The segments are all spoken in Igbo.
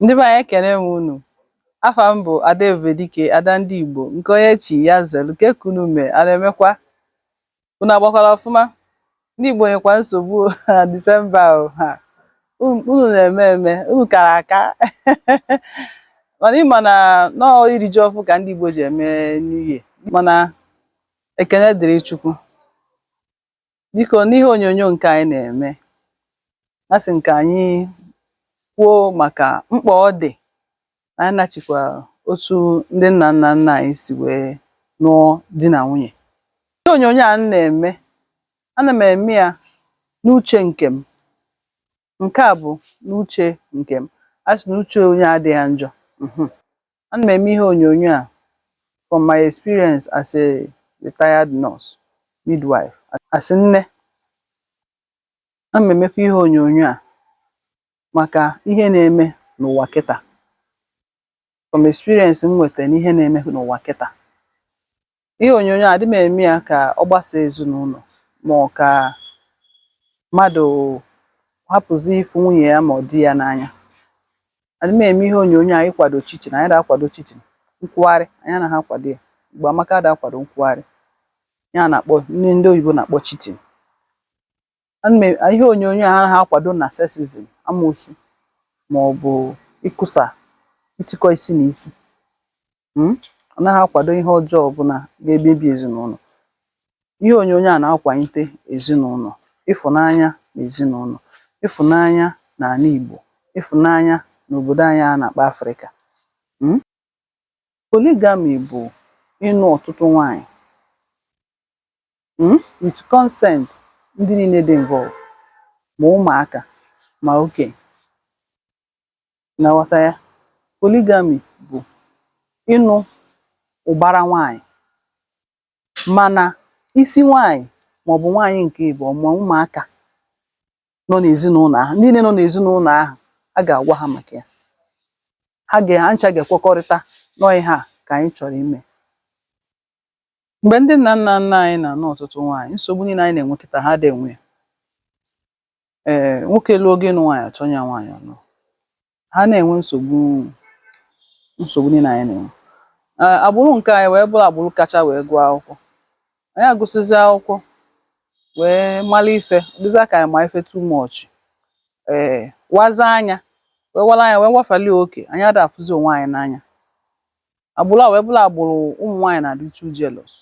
Ndị be anyị ekene m unu. Afa m bụ Ada Ebubedike, Ada ndị Igbo, nke onye chi ya zelu. Nke kunu mee a na-emekwa? Unu agbakwara ọfụma? Ndị Igbo nyekwa nsogbu na Disemba ha. Unu na-eme eme, unu kara aka. Mana ịma na nọọ iri ji ọfụ ka ndị Igbo ji eme New Year. Mana ekene dịrị Chukwu. Biko n'ihe onyonyo nke anyị na-eme, a sị nke anyị kwuo maka mkpa ọ dị anyị nachikwa otu ndị nna nna nna anyị si wee nụọ di na nwunye. Ihe onyonyo a na-eme, ana m eme ya n'uche nke m. Nke a bụ n'uche nke m. A sị na uche onye adịghị njọ. Ana m eme ihe onyonyo a from my experience as a retired nurse, midwife, as nne. Ana m emekwa ihe onyonyo a maka ihe na-eme n'ụwa kịta, from experience m nwetara n'ihe na-eme n'ụwa kịta. Ihe onyonyo a adị m eme ya ka ọ gbasaa ezinụlọ, ma ọ ka mmadụ hapụzi ịfụ nwunye ya ma ọ di ya n'anya. Adị m eme ihe onyonyo a ịkwado chichin. Anyị na-akwado chichin, nkwugharị, anyị anaghị akwado ya. Igbo amaka da-akwado nkwugharị, ya na-akpọ ndị oyibo na-akpọ chitin. Ihe onyonyo a anaghị akwado na sexism, amoosu, ma ọ bụ ịkụsa ịtịkọ isi na isi. Ọ naghị akwado ihe ọjọọ ọbụla ga-emebi ezinụlọ. Ihe onyonyo a na-akwalite ezinụlọ, ịfụnanya na ezinụlọ, ịfụnanya n'ala Igbo, ịfụnanya n'obodo anyị a na-akpọ Afrịka. Polygamy bụ ịnụ ọtụtụ nwanyị with consent ndị niile dị involved, ma ụmụaka ma okenye. Na-aghọta ya? Polygamy bụ ịnụ ụbara nwanyị, mana isi nwanyị maọbụ nwanyị nke Igbo ma ụmụaka nọ n'ezinụlọ ahụ, ndị niile nọ n'ezinụlọ ahụ, a ga-agwa ha maka ya. Ha ncha ga-ekwekọrịta nọọ ihe a ka anyị chọrọ ime. Mgbe ndị nna nna nna anyị na-anụ ọtụtụ nwanyị, nsogbu niile anyị na-enwe kịta ha dị enwe ya. Nwoke lụọ oge ịnụ nwaanyị achọ ya nwaanyị ọnụ. Ha na-enwe nsogbu niile anyị na-enwe. Agbụrụ nke anyị wee bụrụ agbụrụ kacha wee gụọ akwụkwọ. Anyị agụsịzi akwụkwọ wee mara ife, dịza ka anyị ma ife too much. Waza anya, wee wara anya wee wafalie oke, anyị ada afụzi onwe anyị n'anya. Agbụrụ a wee bụrụ agbụrụ ụmụ nwaanyị na-adị too jealous.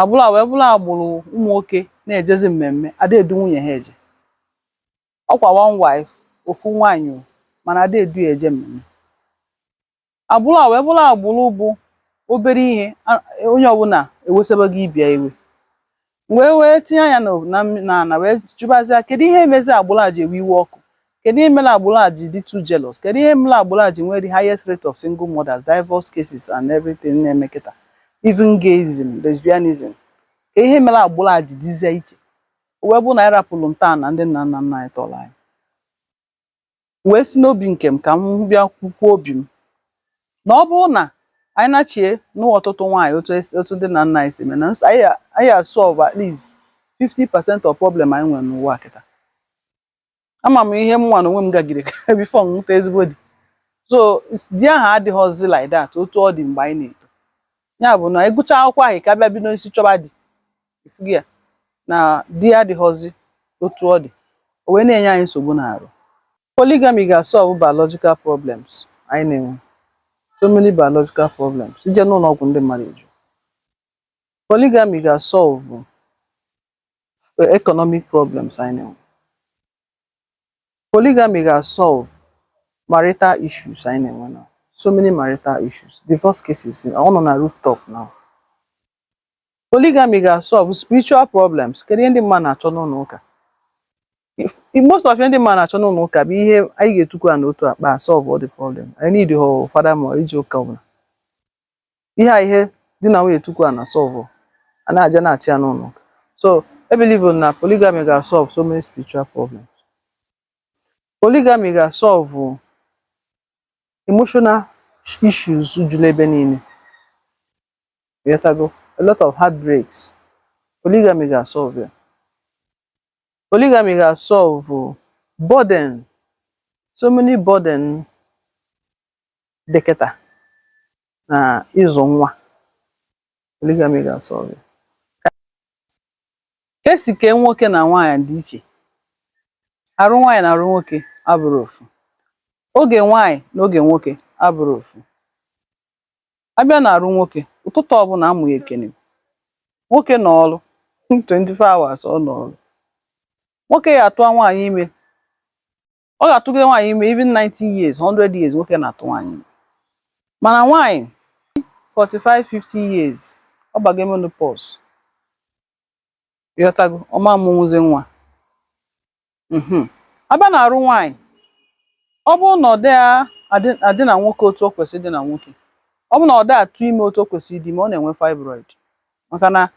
Agbụrụ a wee bụrụ agbụrụ ụmụ nwoke na-ejezi mmemme, ada edu nwunye ha eje. Ọkwa one wife, ofu nwaanyị, mana ada edu ya eje mmemme. Agbụrụ a wee bụrụ agbụrụ bụ obere ihe onye ọbụla ewesebego ibia iwe. Wee tinye anya na wee jụbazịa kedu ihe mezi agbụrụ a ji ewe iwe ọkụ, kedu ihe mere agbụrụ a ji dị too jealous, kedu ihe mere agbụrụ a ji nwee the highest rate of single mothers, divorce cases and everything na-eme kịta, even gayism, lesbianism. Ka ihe mere agbụrụ a ji dịzie iche. Wee bụ na anyị rapụrụ ntọala ndị nna nna nna anyị tọrọ anyị. Wee si n'obi nke m ka m bịa kwukwuo obi m na ọ bụrụ na anyị nachie nụọ ọtụtụ nwaanyị otu ndị nna nna anyị si eme, na anyị solve at least 50% of problem anyị nwere n'ụwa kịta. Ama m ihe m nwa na onwe m gagide before m nweta ezigbo di. So di ahụ adịghọzi like that otu ọ dị mgbe anyị na-eto. Ya bụ na ịgụcha akwụkwọ ahụ ka bịa bido isi chọba di, ifugi ya na di adịghọzi otu ọ dị, o wee na-enye anyị nsogbu n'arụ. Polygamy ga-solve biological problems anyị na-enwe. So many biological problems. Ije n'ụlọ ọgwụ ndị mmadụ eju. Polygamy ga-solve economic problems anyị na-enwe. Polygamy ga-solve marital issues anyị na-enwe now. So many marital issues. Divorce cases, ọ nọ na rooftop now. Polygamy ga-solve spiritual problems. Kedu ihe ndị mmadụ na-achọ n'ụlọ ụka? Most of ndị mmadụ na-achọ n'ụlọ ụka bụ ihe anyị ga-etukwa n'otu akpa solve all the problem. I need your father more iji ụka ọbụla. Ihe dị na nwunye tukwa na solve, a na-aja na-achị ya n'ụlọ ụka. So I believe na polygamy ga-solve so many spiritual problems. Polygamy ga-solve emotional issues juru ebe niile. A lot of heartbreaks. Polygamy ga-solve ya. Polygamy ga-solve burden so many burden dịkịta na ịzụ nwa. Polygamy ga-asolve ya. Ka esi kee nwoke na nwaanyị dị iche. Arụ nwaanyị na arụ nwoke abụrụ ofu. Oge nwaanyị na oge nwoke abụrụ ofu. Abịa na arụ nwoke, ụtụtụ ọbụla amụghị ekene. Nwoke nọ ọrụ 24 hours ọ nọ ọrụ. Nwoke ya atụa nwaanyị ime. Ọ ga-atụgide nwaanyị ime even 90 years, 100 years nwoke na-atụ nwaanyị ime. Mana nwaanyị 45, 50 years ọ bago menopause. Ịghọtago, ọma amụnwuzi nwa. Abịa na arụ nwaanyị, ọ bụrụ na ọ adị na nwoke otu o kwesịrị ịdị na nwoke, ọ bụrụ na ọ dị atụ ime otu o kwesịrị ịdị ime, ọ na-enwe fibroid maka na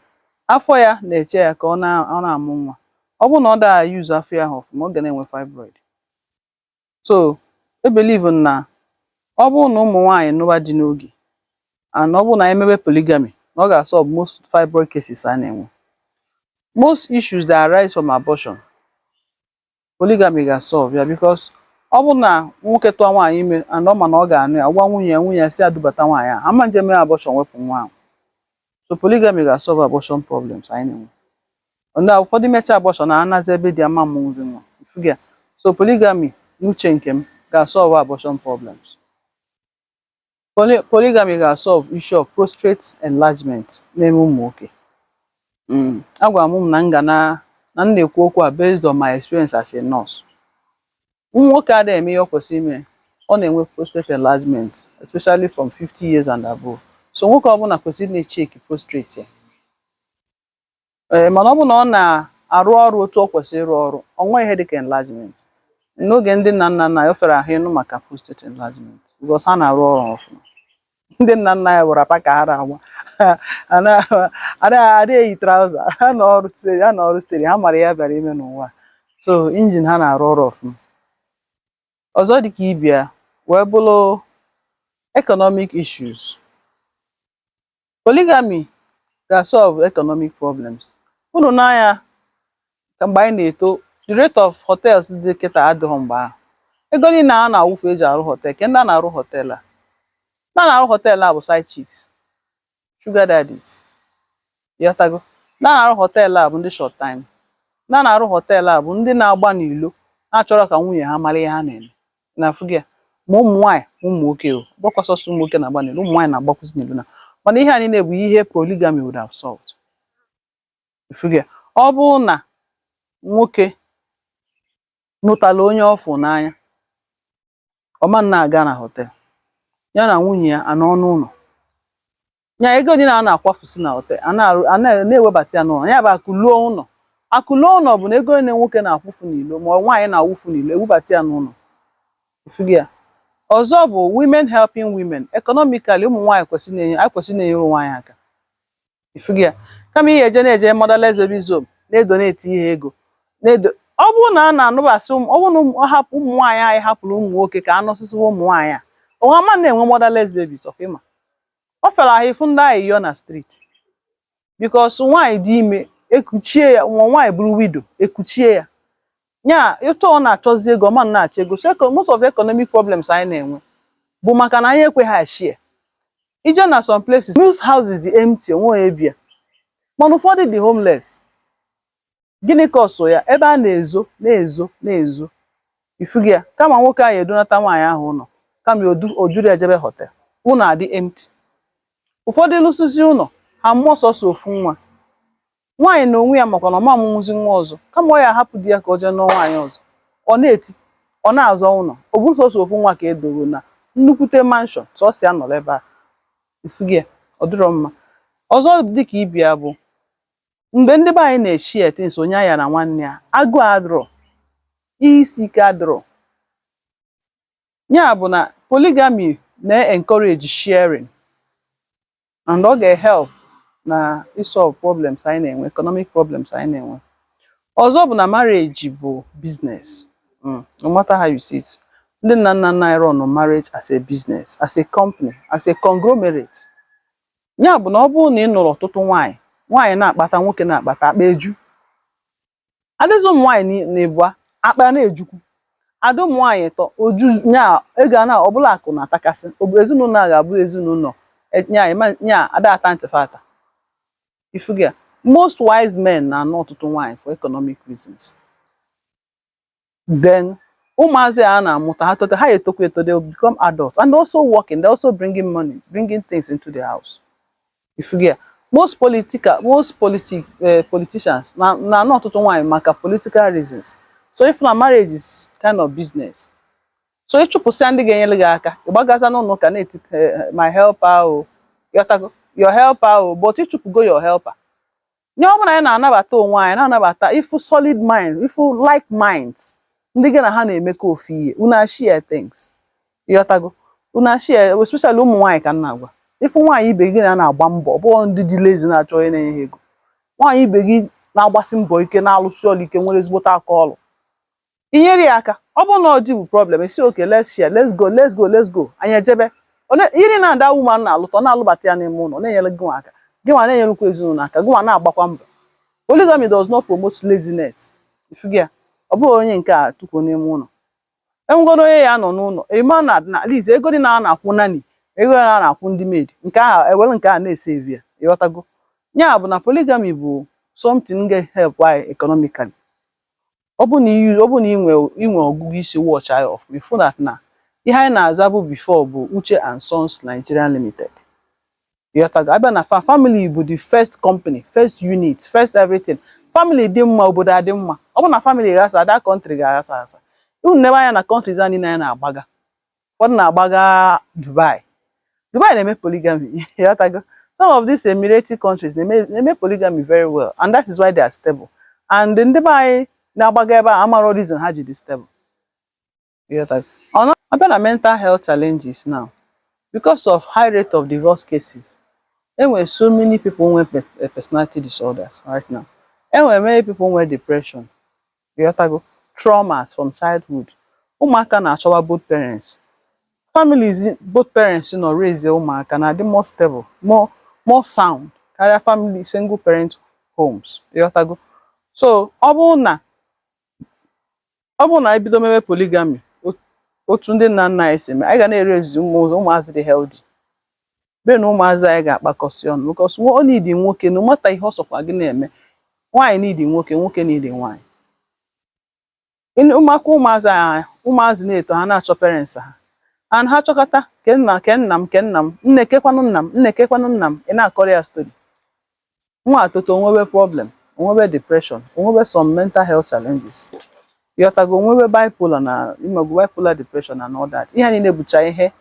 afọ ya na-eche ya ka ọ na-amụ nwa. Ọ bụrụ na ọ dị use afọ ya ọfụma, ọ ga na-enwe fibroid. So e believe na ọ bụrụ na ụmụ nwaanyị nụba di n'oge and ọ bụrụ na emebe polygamy, na ọ ga-solve most fibroid cases a na-enwe. Most issues that arise from abortion, polygamy ga-solve ya because ọ bụrụ na nwoke tụọ nwaanyị ime and ọ ma na ọ ga-anụ ya, gwa nwunye ya si adubata nwaanyị ahụ, ama nje mee abortion wepụ nwa ahụ. So polygamy ga-solve abortion problems anyị na-enwe. Ndị ụfọdụ mechaa abortion na anazi ebe dị ama mmụnzi nwa. So polygamy n'uche nke m ga-solve abortion problems. Polygamy ga-solve issue of prostate enlargement na-eme ụmụ nwoke. Agwara m na m na-ekwu okwu a based on my experience as a nurse. Ụmụ nwoke adịghị eme ihe ọ kwesịrị ime, ọ na-enwe prostate enlargement especially from 50 years and above. So nwoke ọbụla kwesịrị na-echeki prostate ya. Mana ọ bụ na ọ na-arụ ọrụ otu ọ kwesịrị ịrụ ọrụ, ọ nweghị ihe dịka enlargement. N'oge ndị nna nna anyị o fere ahụ ịnụ maka prostate enlargement because ha na-arụ ọrụ ọfụma. Ndị nna nna anyị were apa ka ha na-agba adịghị eyi trouser, ha na ọrụ steady, ha mara ya bịara ime n'ụwa. So engine ha na-arụ ọrụ ọfụma. Ọzọ dịka ibia wee bụrụ economic issues. Polygamy ga-solve economic problems. Unu n'anya ka mgbe anyị na-eto, the rate of hotels dị kịta adịghị mgbe ahụ. Ego niile a na-awụfu eji arụ hotel, ke ndị a na-arụ hotel a. Ndị a na-arụ hotel a bụ side chicks, sugar daddies. Ịghọtago? Ndị a na-arụ hotel a bụ ndị short time. Ndị a na-arụ hotel a bụ ndị na-agba n'ilo, na-achọrọ ka nwunye ha mara ihe ha na-eme. Na-afụgị ya, ma ụmụ nwaanyị ma ụmụ nwoke o, bụkwa sọsọ ụmụ nwoke na-agba n'ilo, ụmụ nwaanyị na-agbakwụsị n'ilo na. Mana ihe a niile bụ ihe polygamy would have solved. Ịfụgị ya, ọ bụrụ na nwoke nụtala onye ọfụ n'anya, ọma na-aga na hotel, ya na nwunye ya anọ n'ụlọ. Ya ego niile a na-akwafusi na hotel, a na-ewebata ya n'ụlọ. Ya bụ akụluo ụlọ. Akụluo ụlọ bụ na ego niile nwoke na-akwụfu n'ilo ma nwaanyị na-awụfu n'ilo, ewubata ya n'ụlọ. Ịfụgị ya. Ọzọ bụ women helping women. Economically, ụmụ nwaanyị kwesịrị na-enyere nwaanyị aka. Ịfụgị ya. Kama ihe na-eje motherless babies home, na-edonate ihe ego. Ọ bụrụ na a na-anụbasị, ọ bụrụ na hapụ ụmụ nwaanyị anyị hapụrụ ụmụ nwoke ka anụsịsị ụmụ nwaanyị a, ọnwa ma na-enwe motherless babies ọfịma. Ọ fere ahụ ịfụ ndị ahụ yọ na street because nwaanyị dị ime ekuchie ya, nwaanyị bụrụ widow ekuchie ya. Nya ịtụ ọ na-achọzi ego, ọma na-achọ ego. So most of economic problems anyị na-enwe bụ maka na anyị ekweghị ashie. Ije na some places, news houses dị empty, onwe ebia. Mana ụfọdụ dị homeless. Gịnị ka ọsọ ya? Ebe a na-ezo. Ịfụgị ya, kama nwoke ahụ edonata nwaanyị ahụ ụlọ, kama o juru ya jebe hotel, ụlọ adị empty. Ụfọdụ lụsịsị ụlọ, ha mmụọ sọsọ ofu nwa. Nwaanyị na onwe ya makwa na ọma amụnwuzi nwa ọzọ, kama ọ ya ahapụ di ya ka o jee nụọ nwaanyị ọzọ. Ọ na-eti, ọ na-azọ ụlọ, ọ bụrụ sọsọ ofu nwa ka edogo na nnukwute mansion, sọsọ ya nọrọ ebe a. Ịfụgị ya, ọ dịrọ mma. Ọzọ dịka ibia bụ mgbe ndị be anyị na-eshi etins onye anya na nwanne ya, agụụ adịrọ, ihe isi ike adịrọ. Ya bụ na polygamy na-encourage sharing and ọ ga-help na isolve problems anyị na-enwe, economic problems anyị na-enwe. Ọzọ bụ na marriage bụ business. No matter how you see it. Ndị nna nna anyị run marriage as a business, as a company, as a conglomerate. Ya bụ na ọ bụrụ na ị nụrụ ọtụtụ nwaanyị, nwaanyị na-akpata, nwoke na-akpata, akpa eju. Adịzị ụmụ nwaanyị na-ebu akpa na-ejukwu. ada ụmụ nwaanyị tọ oju nya ego na ọbụla akụ na-atakasị ezinụlọ a ga-abụ ezinụlọ nya ada ata ntịfata ifugia most wise men na-anụ ọtụtụ nwaanyị for economic reasons. Then ụmụazị a na-amụta ha toto ha etokwa eto they will become adults and also working, they also bringing money, bringing things into the house ifugia most politicians na-anụ ọtụtụ nwaanyị maka political reasons. So if na marriage is kind of business, so ịchụpụsịa ndị ga-enyere gị aka ịgbagaza n'ụlọ ụka na-eti my helper o yotago your helper o but ịchụpụgo your helper nye ọ bụla anyị na-anabata onwe anyị na-anabata ifu solid mind ifu like minds ndị gị na ha na-emekọ ofu ihe una share things yotago una share especially ụmụ nwaanyị ka nna agwa ifu nwaanyị ibe gị na-agba mbọ bụ ndị dị lazy na-achọ onye na-enye ha ego nwaanyị ibe gị na-agbasi mbọ ike na-alụsi ọrụ ike nwere ezigbote aka ọrụ inyere ya aka ọ bụrụ na ọ dị bụ problem esi okay let's share let's go anyị ejebe ihe na-ada woman na-alụta ọ na-alụbata ya n'ime ụlọ na-enyere gị nwa aka gị nwa na-enyerukwa ezinụlọ aka gị nwa na-agbakwa mbọ. Polygamy does not promote laziness ifugi ya ọ bụghị onye nke a tukwu n'ime ụlọ enwegoro onye ya nọ n'ụlọ ịma na at least ego dị na na-akwụ nani ego ya na-akwụ ndị maid nke ahụ ewere nke a na-esave ya ịghọtago ya bụ na polygamy bụ something ga-help anyị economically. Ọ bụ na inwe ọgụgụ isi watch eye of before that na ihe anyị na-aza bụ before bụ Uche and Sons Nigeria Limited yotago abịa na family bụ the first company, first unit, first everything. Family dị mma obodo adị mma ọ bụ na family ga-asa that country ga-asa asa unu nebe anya na countries anyị na na-agbaga ụfọdụ na-agbaga Dubai na-eme polygamy yotago some of these Emirati countries na-eme polygamy very well and that is why they are stable and ndị be anyị na-agbaga ebe a amaro reason ha ji dị stable. Abịa na mental health challenges now because of high rate of divorce cases enwere so many people nwere personality disorders right now enwere many people nwere depression yotago traumas from childhood ụmụaka na-achọwa both parents families both parents nọ raise ụmụaka na dị more stable more sound karịa family single parent homes yotago so ọ bụrụ na ebido mewe polygamy otu ndị nna nna anyị si eme anyị ga na-erezi ụmụazị dị healthy be na ụmụazị anyị ga-akpakọsị ọnụ because ọ need nwoke no matter ihe ọ sọkwa gị na-eme nwaanyị need nwoke nwoke need nwaanyị ụmụazị na-eto ha na-achọ parents ha and ha chọkọta ke nna m nne kekwanụ nna m ị na-akọrọ ya story nwa atoto onwebe problem onwebe depression onwebe some mental health challenges yotago onwebe bipolar na imago bipolar depression and all that ihe niile bụcha ihe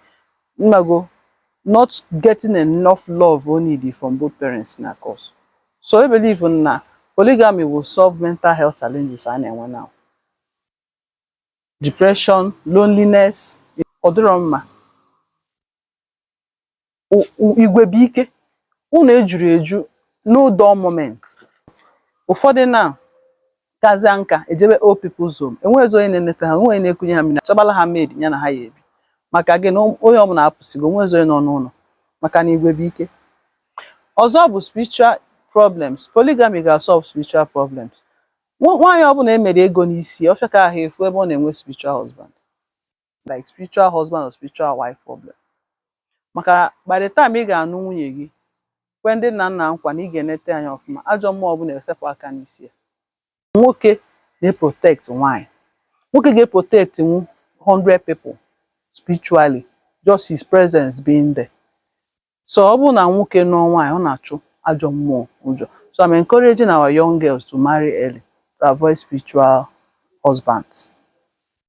imago not getting enough love o need from both parents na cause. So I believe na polygamy will solve mental health challenges a na-enwe now. Depression, loneliness, ọdịrọ mma igwe bụ ike unu ejuru eju no dull moment ụfọdụ na kazia nka ejebe old people's home enwezi onye na-eneta ha onye na-ekunye ha mmiri chọbala ha maid ya na ha ya ebi maka gị na onye ọbụla apụsigo onwezi onye nọ n'ụlọ maka na igwe bụ ike. Ọzọ bụ spiritual problems. Polygamy ga-solve spiritual problems. Nwaanyị ọbụla emere ego n'isi ọ fịaka ahụ efu ebe ọ na-enwe spiritual husband like spiritual husband or spiritual wife problem maka by the time ị ga-anụ nwunye gị kwe ndị nna nna nkwa na ị ga-enete anya ọfụma ajọ mmụọ ọbụla esepụ aka n'isi ya. Nwoke na-protect nwaanyị nwoke ga-protect 100 people spiritually just his presence being there. So ọ bụrụ na nwoke nụọ nwaanyị ọ na-achụ ajọ mmụọ ụjọ. So I'm encouraging our young girls to marry early to avoid spiritual husbands.